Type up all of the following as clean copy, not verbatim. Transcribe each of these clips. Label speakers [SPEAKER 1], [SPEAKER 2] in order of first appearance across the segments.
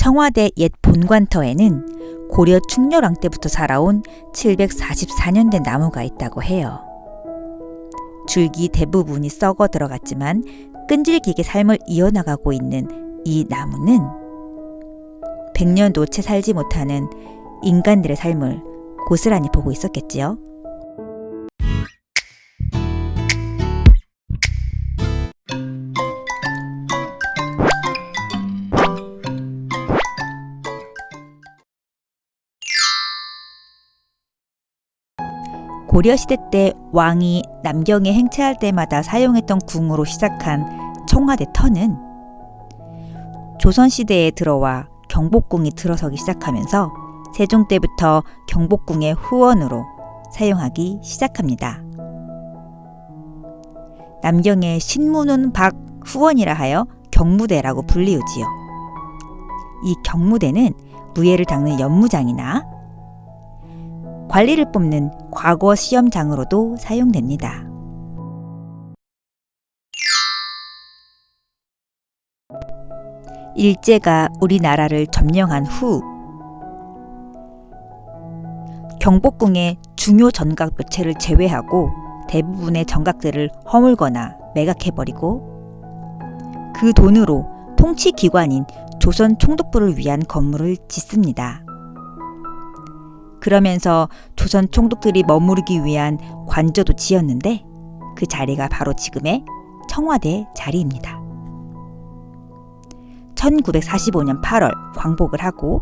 [SPEAKER 1] 청와대 옛 본관터에는 고려 충렬왕 때부터 살아온 744년 된 나무가 있다고 해요. 줄기 대부분이 썩어 들어갔지만 끈질기게 삶을 이어나가고 있는 이 나무는 100년도 채 살지 못하는 인간들의 삶을 고스란히 보고 있었겠지요. 고려시대 때 왕이 남경에 행차할 때마다 사용했던 궁으로 시작한 청와대 터는 조선시대에 들어와 경복궁이 들어서기 시작하면서 세종 때부터 경복궁의 후원으로 사용하기 시작합니다. 남경의 신문훈 박 후원이라 하여 경무대라고 불리우지요. 이 경무대는 무예를 닦는 연무장이나 관리를 뽑는 과거 시험장으로도 사용됩니다. 일제가 우리나라를 점령한 후 경복궁의 중요 전각 몇 채를 제외하고 대부분의 전각들을 허물거나 매각해버리고 그 돈으로 통치기관인 조선 총독부를 위한 건물을 짓습니다. 그러면서 조선 총독들이 머무르기 위한 관저도 지었는데 그 자리가 바로 지금의 청와대 자리입니다. 1945년 8월 광복을 하고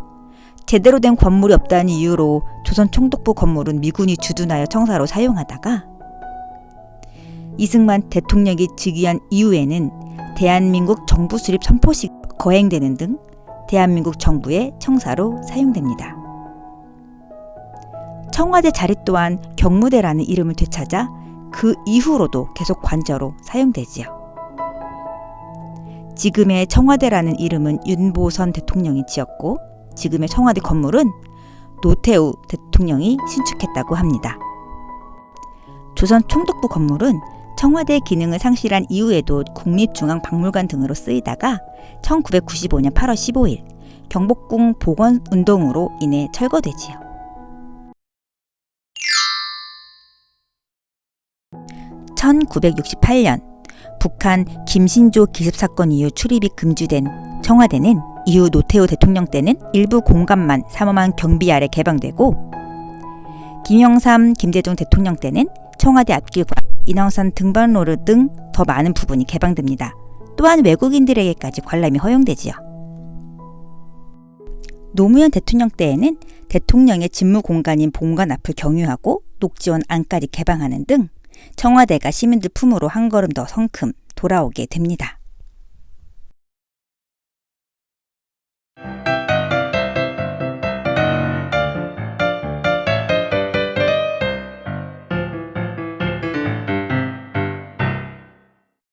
[SPEAKER 1] 제대로 된 건물이 없다는 이유로 조선 총독부 건물은 미군이 주둔하여 청사로 사용하다가 이승만 대통령이 즉위한 이후에는 대한민국 정부 수립 선포식 거행되는 등 대한민국 정부의 청사로 사용됩니다. 청와대 자리 또한 경무대라는 이름을 되찾아 그 이후로도 계속 관저로 사용되지요. 지금의 청와대라는 이름은 윤보선 대통령이 지었고 지금의 청와대 건물은 노태우 대통령이 신축했다고 합니다. 조선 총독부 건물은 청와대 기능을 상실한 이후에도 국립중앙박물관 등으로 쓰이다가 1995년 8월 15일 경복궁 복원운동으로 인해 철거되지요. 1968년 북한 김신조 기습사건 이후 출입이 금지된 청와대는 이후 노태우 대통령 때는 일부 공간만 삼엄한 경비 아래 개방되고 김영삼, 김대중 대통령 때는 청와대 앞길과 인왕산 등반로를 등 더 많은 부분이 개방됩니다. 또한 외국인들에게까지 관람이 허용되지요. 노무현 대통령 때에는 대통령의 집무 공간인 본관 앞을 경유하고 녹지원 안까지 개방하는 등 청와대가 시민들 품으로 한 걸음 더 성큼 돌아오게 됩니다.